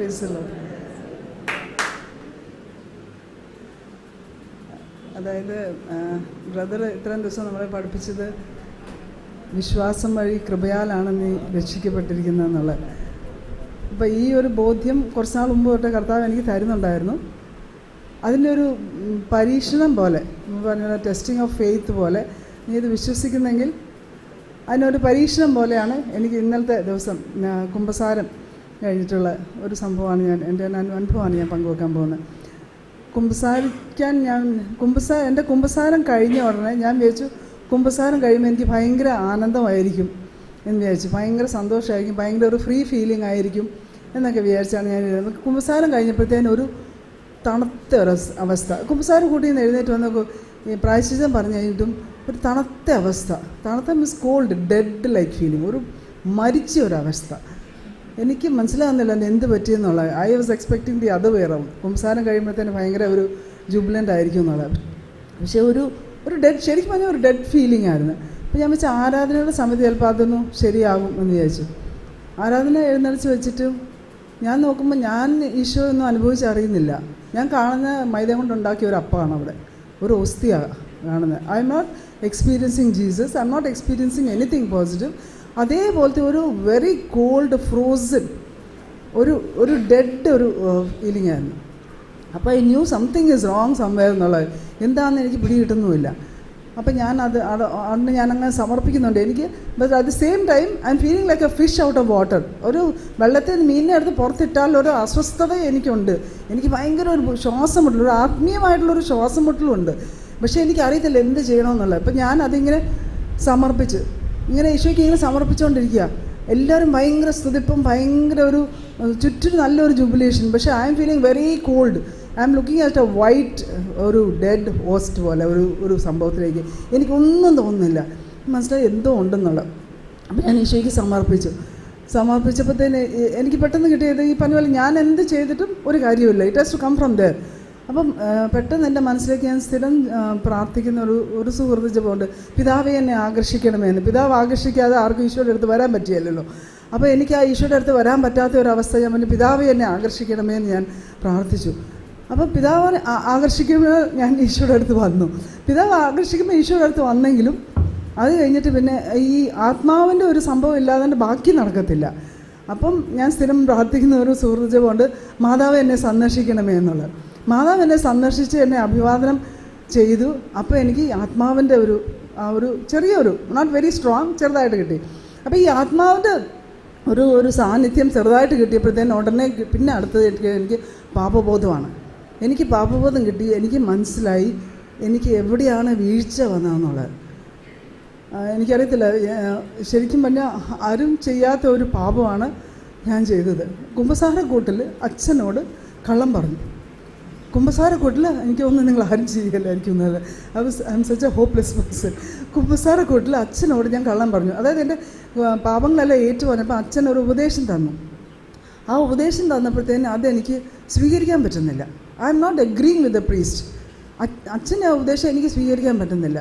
Praise the Lord. അതായത് brother ഇത്രയും ദിവസം നമ്മളെ പഠിപ്പിച്ചത് വിശ്വാസം വഴി കൃപയാലാണ് നീ രക്ഷിക്കപ്പെട്ടിരിക്കുന്നത് എന്നുള്ളത്. അപ്പോൾ ഈ ഒരു ബോധ്യം കുറച്ച് നാൾ മുമ്പ് തൊട്ട് കർത്താവ് എനിക്ക് തരുന്നുണ്ടായിരുന്നു. അതിൻ്റെ ഒരു പരീക്ഷണം പോലെ, പറഞ്ഞ ടെസ്റ്റിംഗ് ഓഫ് ഫെയ്ത്ത് പോലെ, നീ ഇത് വിശ്വസിക്കുന്നെങ്കിൽ അതിനൊരു പരീക്ഷണം പോലെയാണ് എനിക്ക് ഇന്നലത്തെ ദിവസം കുമ്പസാരം കഴിഞ്ഞിട്ടുള്ള ഒരു സംഭവമാണ് എൻ്റെ അനുഭവമാണ് ഞാൻ പങ്കുവെക്കാൻ പോകുന്നത്. എൻ്റെ കുമ്പസാരം കഴിഞ്ഞ ഉടനെ ഞാൻ വിചാരിച്ചു കുമ്പസാരം കഴിയുമ്പോൾ എനിക്ക് ഭയങ്കര ആനന്ദമായിരിക്കും എന്ന് വിചാരിച്ചു, ഭയങ്കര സന്തോഷമായിരിക്കും, ഭയങ്കര ഒരു ഫ്രീ ഫീലിംഗ് ആയിരിക്കും എന്നൊക്കെ വിചാരിച്ചാണ് ഞാൻ ഇരുന്നത്. കുമ്പസാരം കഴിഞ്ഞപ്പോഴത്തേനും ഒരു തണുത്ത ഒരു അവസ്ഥ. കുമ്പസാരം കൂട്ടിയിൽ നിന്ന് എഴുന്നേറ്റ് വന്ന ഈ പ്രായശ്ചിത്തം പറഞ്ഞു കഴിഞ്ഞിട്ടും ഒരു തണുത്ത അവസ്ഥ. തണുത്ത means cold, dead like feeling, ഒരു മരിച്ച ഒരവസ്ഥ. എനിക്ക് മനസ്സിലാകുന്നില്ല എന്ത് പറ്റിയെന്നുള്ളത്. I was expecting the other way round. കുമ്പസാരം കഴിയുമ്പോഴത്തേന് ഭയങ്കര ഒരു ജുബിലൻ്റ് ആയിരിക്കും എന്നുള്ളത്. പക്ഷേ ഒരു ഡെഡ്, ശരിക്കും പറഞ്ഞാൽ ഒരു ഡെഡ് ഫീലിംഗ് ആയിരുന്നു. അപ്പോൾ ഞാൻ വെച്ചാൽ ആരാധനയുടെ സമയത്ത് ചിലപ്പോൾ അതൊന്നും ശരിയാകും എന്ന് വിചാരിച്ചു. ആരാധന എഴുന്നള്ളിച്ച് വെച്ചിട്ട് ഞാൻ നോക്കുമ്പോൾ ഞാൻ ഈശോ ഒന്നും അനുഭവിച്ചറിയുന്നില്ല. ഞാൻ കാണുന്ന മൈദ കൊണ്ടുണ്ടാക്കിയ ഒരു അപ്പമാണ് അവിടെ, ഒരു ഓസ്തിയാണ് കാണുന്നത്. I M not experiencing Jesus, I M not experiencing anything positive. അതേപോലത്തെ ഒരു വെരി കോൾഡ്, ഫ്രോസൺ, ഒരു ഡെഡ് ഒരു ഫീലിംഗ് ആയിരുന്നു. അപ്പോൾ I knew something is wrong somewhere എന്നുള്ളത് എന്താണെന്ന് എനിക്ക് പിടി കിട്ടുന്നുമില്ല. അപ്പം അന്ന് ഞാനങ്ങനെ സമർപ്പിക്കുന്നുണ്ട് എനിക്ക്. But at the same time I M feeling like A fish out of water. ഒരു വെള്ളത്തിൽ നിന്ന് മീനിനെ എടുത്ത് പുറത്തിട്ടാൽ ഒരു അസ്വസ്ഥത എനിക്കുണ്ട്. എനിക്ക് ഭയങ്കര ഒരു ശ്വാസം മുട്ടൽ, ഒരു ആത്മീയമായിട്ടുള്ളൊരു ശ്വാസം മുട്ടലുണ്ട്. പക്ഷേ എനിക്കറിയത്തില്ല എന്ത് ചെയ്യണമെന്നുള്ളത്. അപ്പം ഞാൻ അതിങ്ങനെ സമർപ്പിച്ച് ഇങ്ങനെ ഈശോയ്ക്ക് ഇങ്ങനെ സമർപ്പിച്ചുകൊണ്ടിരിക്കുക. എല്ലാവരും ഭയങ്കര സ്തുതിപ്പും ഭയങ്കര ഒരു ചുറ്റും നല്ലൊരു ജുബിലേഷൻ. പക്ഷേ I M feeling very called. I am looking at A white, ഒരു ഡെഡ് ഹോസ്റ്റ് പോലെ ഒരു സംഭവത്തിലേക്ക്. എനിക്കൊന്നും തോന്നുന്നില്ല, മനസ്സിലായി എന്തോ ഉണ്ടെന്നുള്ളത്. അപ്പം ഞാൻ ഈശോയ്ക്ക് സമർപ്പിച്ചപ്പോഴത്തേന് എനിക്ക് പെട്ടെന്ന് കിട്ടിയത് ഈ പറഞ്ഞ പോലെ ഞാൻ എന്ത് ചെയ്തിട്ടും ഒരു കാര്യമില്ല. It has to come from there. അപ്പം പെട്ടെന്ന് എൻ്റെ മനസ്സിലേക്ക് ഞാൻ സ്ഥിരം പ്രാർത്ഥിക്കുന്ന ഒരു സുഹൃത്ത് ജപമുണ്ട്, പിതാവെ എന്നെ ആകർഷിക്കണമെന്ന്. പിതാവ് ആകർഷിക്കാതെ ആർക്കും ഈശോയുടെ അടുത്ത് വരാൻ പറ്റിയല്ലോ. അപ്പോൾ എനിക്ക് ആ ഈശോയുടെ അടുത്ത് വരാൻ പറ്റാത്ത ഒരവസ്ഥ ഞാൻ പറഞ്ഞു, പിതാവെ എന്നെ ആകർഷിക്കണമേ എന്ന് ഞാൻ പ്രാർത്ഥിച്ചു. അപ്പം പിതാവ് ആകർഷിക്കുമ്പോൾ ഞാൻ ഈശോയുടെ അടുത്ത് വന്നു. പിതാവ് ആകർഷിക്കുമ്പോൾ ഈശോയുടെ അടുത്ത് വന്നെങ്കിലും അത് കഴിഞ്ഞിട്ട് പിന്നെ ഈ ആത്മാവിൻ്റെ ഒരു സംഭവം ഇല്ലാതെ ബാക്കി നടക്കത്തില്ല. അപ്പം ഞാൻ സ്ഥിരം പ്രാർത്ഥിക്കുന്ന ഒരു സുഹൃത്ത് ജപമുണ്ട്, മാതാവ് എന്നെ സന്ദർശിക്കണമേ എന്നുള്ളത്. മാതാവ് എന്നെ സന്ദർശിച്ച് എന്നെ അഭിവാദനം ചെയ്തു. അപ്പോൾ എനിക്ക് ആത്മാവിൻ്റെ ഒരു ചെറിയൊരു, നോട്ട് വെരി സ്ട്രോങ്, ചെറുതായിട്ട് കിട്ടി. അപ്പോൾ ഈ ആത്മാവിൻ്റെ ഒരു സാന്നിധ്യം ചെറുതായിട്ട് കിട്ടിയപ്പോഴത്തേനും ഉടനെ പിന്നെ അടുത്തത് എനിക്ക് പാപബോധമാണ്. എനിക്ക് പാപബോധം കിട്ടി. എനിക്ക് മനസ്സിലായി എനിക്ക് എവിടെയാണ് വീഴ്ച വന്നതെന്നുള്ളത്. എനിക്കറിയത്തില്ല, ശരിക്കും പറഞ്ഞാൽ ആരും ചെയ്യാത്ത ഒരു പാപമാണ് ഞാൻ ചെയ്തത്. കുമ്പസാരക്കൂട്ടിൽ അച്ഛനോട് കള്ളം പറഞ്ഞു. കുമ്പസാരക്കൂട്ടിൽ എനിക്ക് തോന്നുന്നു നിങ്ങൾ ആരും ചെയ്യില്ലായിരിക്കും. I am such a hopeless person. കുമ്പസാരക്കൂട്ടിൽ അച്ഛനോട് ഞാൻ കള്ളം പറഞ്ഞു. അതായത് എൻ്റെ പാപങ്ങളെല്ലാം ഏറ്റു വന്നപ്പോൾ അച്ഛൻ ഒരു ഉപദേശം തന്നു. ആ ഉപദേശം തന്നപ്പോഴത്തേന് അതെനിക്ക് സ്വീകരിക്കാൻ പറ്റുന്നില്ല. I M not agreeing with the priest. അച്ഛൻ്റെ ആ ഉപദേശം എനിക്ക് സ്വീകരിക്കാൻ പറ്റുന്നില്ല.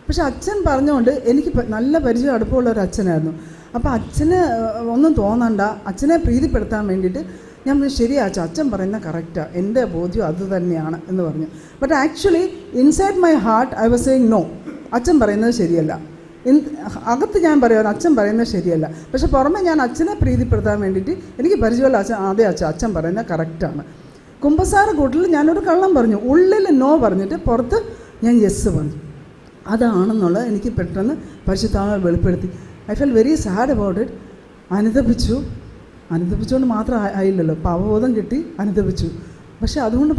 പക്ഷെ അച്ഛൻ പറഞ്ഞുകൊണ്ട് എനിക്ക് നല്ല പരിചയം അടുപ്പമുള്ള ഒരു അച്ഛനായിരുന്നു. അപ്പോൾ അച്ഛന് ഒന്നും തോന്നണ്ട, അച്ഛനെ പ്രീതിപ്പെടുത്താൻ വേണ്ടിയിട്ട് ഞാൻ ശരിയാ അച്ഛൻ പറയുന്ന കറക്റ്റാണ്, എൻ്റെ ബോധ്യം അത് തന്നെയാണ് എന്ന് പറഞ്ഞു. But actually inside my heart I was saying no, അച്ഛൻ പറയുന്നത് ശരിയല്ല. അകത്ത് ഞാൻ പറയുന്നത് അച്ഛൻ പറയുന്നത് ശരിയല്ല. പക്ഷെ പുറമെ ഞാൻ അച്ഛനെ പ്രീതിപ്പെടുത്താൻ വേണ്ടിയിട്ട് എനിക്ക് പരിചയമുള്ള അച്ഛൻ പറയുന്നത് കറക്റ്റാണ്. കുമ്പസാരക്കൂട്ടിൽ ഞാനൊരു കള്ളം പറഞ്ഞു, ഉള്ളിൽ നോ പറഞ്ഞിട്ട് പുറത്ത് ഞാൻ യെസ് പറഞ്ഞു. അതാണെന്നുള്ളത് എനിക്ക് പെട്ടെന്ന് പരിശുദ്ധാത്മാവ് വെളിപ്പെടുത്തി. I fell very sad about it. അനുദപിച്ചുകൊണ്ട് മാത്രം ആയില്ലല്ലോ, പാപബോധം കിട്ടി, അനുദപിച്ചു. പക്ഷെ അതുകൊണ്ട്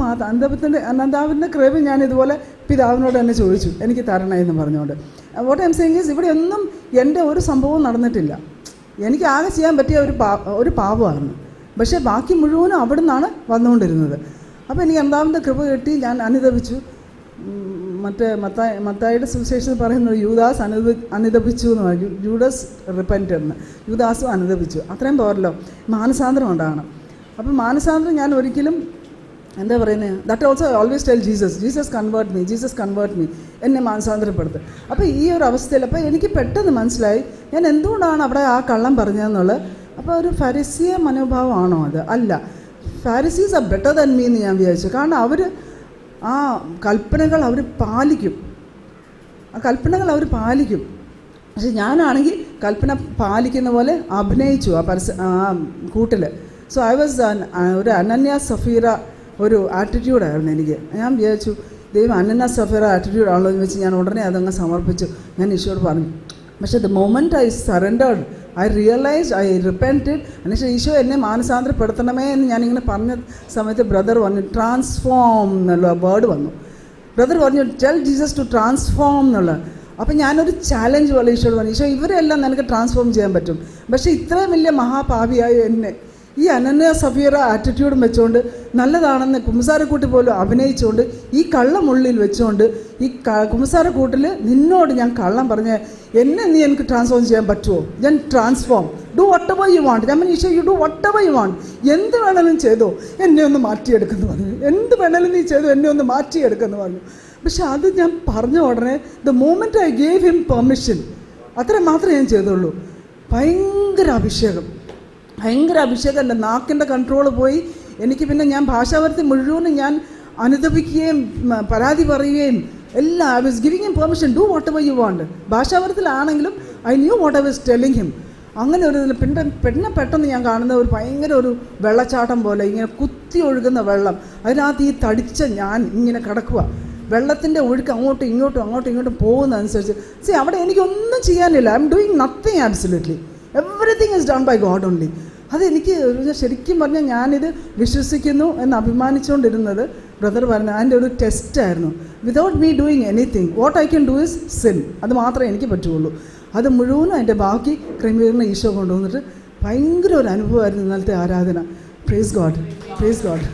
അനന്താവിൻ്റെ കൃപ ഞാൻ ഇതുപോലെ പിതാവിനോട് തന്നെ ചോദിച്ചു, എനിക്ക് തരണമായെന്ന് പറഞ്ഞുകൊണ്ട്. What I am saying is, ഇവിടെ ഒന്നും എൻ്റെ ഒരു സംഭവവും നടന്നിട്ടില്ല. എനിക്ക് ആകെ ചെയ്യാൻ പറ്റിയ ഒരു പാപമായിരുന്നു. പക്ഷേ ബാക്കി മുഴുവനും അവിടെ നിന്നാണ് വന്നുകൊണ്ടിരുന്നത്. അപ്പോൾ എനിക്ക് അനന്താവിൻ്റെ കൃപ കിട്ടി, ഞാൻ അനുദപിച്ചു. മത്തായിയുടെ സുവിശേഷത്തിൽ പറയുന്നത് യൂദാസ് അനുദപിച്ചു എന്ന് പറഞ്ഞു. ജൂഡസ് റിപ്പൻറ്റ് എന്ന്, യൂദാസും അനുദപിച്ചു. അത്രയും പോരല്ലോ, മാനസാന്തരം ഉണ്ടാകണം. അപ്പം മാനസാന്തരം ഞാൻ ഒരിക്കലും എന്താ പറയുന്നത്, that also always tell Jesus convert me, എന്നെ മാനസാന്തരപ്പെടുത്തുക. അപ്പോൾ ഈ ഒരു അവസ്ഥയിൽ അപ്പോൾ എനിക്ക് പെട്ടെന്ന് മനസ്സിലായി ഞാൻ എന്തുകൊണ്ടാണ് അവിടെ ആ കള്ളം പറഞ്ഞതെന്നുള്ളത്. അപ്പോൾ ഒരു ഫരിസിയ മനോഭാവമാണോ അത്? അല്ല. Pharisees R better than me എന്ന് ഞാൻ വിചാരിച്ചു. കാരണം അവർ ആ കൽപ്പനകൾ അവർ പാലിക്കും, ആ കൽപ്പനകൾ അവർ പാലിക്കും. പക്ഷെ ഞാനാണെങ്കിൽ കൽപ്പന പാലിക്കുന്ന പോലെ അഭിനയിച്ചു ആ കൂട്ടിൽ. സോ ഐ വാസ് ഒരു അനന്യ സഫീറ ഒരു ആറ്റിറ്റ്യൂഡായിരുന്നു എനിക്ക്. ഞാൻ വിചാരിച്ചു ദൈവം അനന്യ സഫീറ ആറ്റിറ്റ്യൂഡാണല്ലോ എന്ന് വെച്ച് ഞാൻ ഉടനെ അതങ്ങ് സമർപ്പിച്ചു. ഞാൻ ഈശോയോട് പറഞ്ഞു. പക്ഷേ the moment I surrendered, I realised, I repented. എന്നുവെച്ചാൽ ഈശോ എന്നെ മാനസാന്തരപ്പെടുത്തണമേ എന്ന് ഞാനിങ്ങനെ പറഞ്ഞ സമയത്ത് ബ്രദർ പറഞ്ഞു ട്രാൻസ്ഫോം എന്നുള്ള വേർഡ് വന്നു. ബ്രദർ പറഞ്ഞു ടെൽ ജീസസ് ടു ട്രാൻസ്ഫോം എന്നുള്ള. അപ്പം ഞാനൊരു ചാലഞ്ച് പോലെ ഈശോയോട് പറഞ്ഞു, ഈശോ ഇവരെല്ലാം നിനക്ക് ട്രാൻസ്ഫോം ചെയ്യാൻ പറ്റും, പക്ഷേ ഇത്രയും വലിയ മഹാപാപിയായ എന്നെ ഈ അനന്യ സഫീറ ആറ്റിറ്റ്യൂഡും വെച്ചുകൊണ്ട് നല്ലതാണെന്ന് കുമ്പസാരക്കൂട്ടിൽ പോലും അഭിനയിച്ചുകൊണ്ട് ഈ കള്ളമുള്ളിൽ വെച്ചുകൊണ്ട് ഈ കുമ്പസാരക്കൂട്ടിൽ നിന്നോട് ഞാൻ കള്ളം പറഞ്ഞ് എന്നെ നീ എനിക്ക് ട്രാൻസ്ഫോം ചെയ്യാൻ പറ്റുമോ? ഞാൻ transform do whatever you want. ഞാൻ Eesho you do whatever you want, എന്ത് വേണമെങ്കിലും ചെയ്തോ, എന്നെ ഒന്ന് മാറ്റിയെടുക്കുന്നു പറഞ്ഞു. എന്ത് വേണമെങ്കിലും നീ ചെയ്തോ, എന്നെ ഒന്ന് മാറ്റിയെടുക്കുന്നു പറഞ്ഞു. പക്ഷെ അത് ഞാൻ പറഞ്ഞ ഉടനെ the moment I gave him permission, അത്ര മാത്രമേ ഞാൻ ചെയ്തുള്ളൂ. ഭയങ്കര അഭിഷേകം. എൻ്റെ നാക്കിൻ്റെ കൺട്രോൾ പോയി. എനിക്ക് പിന്നെ ഞാൻ ഭാഷാവർത്തി മുഴുവനും ഞാൻ അനുദപിക്കുകയും പരാതി പറയുകയും എല്ലാം. I was giving him permission do whatever you want. ഭാഷാവർത്തിലാണെങ്കിലും I knew what I was telling him. അങ്ങനെ ഒരു പെട്ടെന്ന് ഞാൻ കാണുന്ന ഒരു ഭയങ്കര ഒരു വെള്ളച്ചാട്ടം പോലെ ഇങ്ങനെ കുത്തി ഒഴുകുന്ന വെള്ളം, അതിനകത്ത് ഈ തടിച്ച ഞാൻ ഇങ്ങനെ കിടക്കുക. വെള്ളത്തിൻ്റെ ഒഴുക്ക് അങ്ങോട്ടും ഇങ്ങോട്ടും പോകുന്നതനുസരിച്ച് അവിടെ എനിക്കൊന്നും ചെയ്യാനില്ല. I'm doing nothing absolutely. Everything is done by God only. അതെനിക്ക് ശരിക്കും പറഞ്ഞാൽ ഞാനിത് വിശ്വസിക്കുന്നു എന്ന് അഭിമാനിച്ചുകൊണ്ടിരുന്നത് ബ്രദർ പറഞ്ഞ അതിൻ്റെ ഒരു ടെസ്റ്റായിരുന്നു. Without me doing anything what I can do is sin. അത് മാത്രമേ എനിക്ക് പറ്റുള്ളൂ. അത് മുഴുവനും അതിൻ്റെ ബാക്കി ക്രമീകരണം ഈശോ കൊണ്ടുവന്നിട്ട് ഭയങ്കര ഒരു അനുഭവമായിരുന്നു ഇന്നലത്തെ ആരാധന. Praise God, praise God.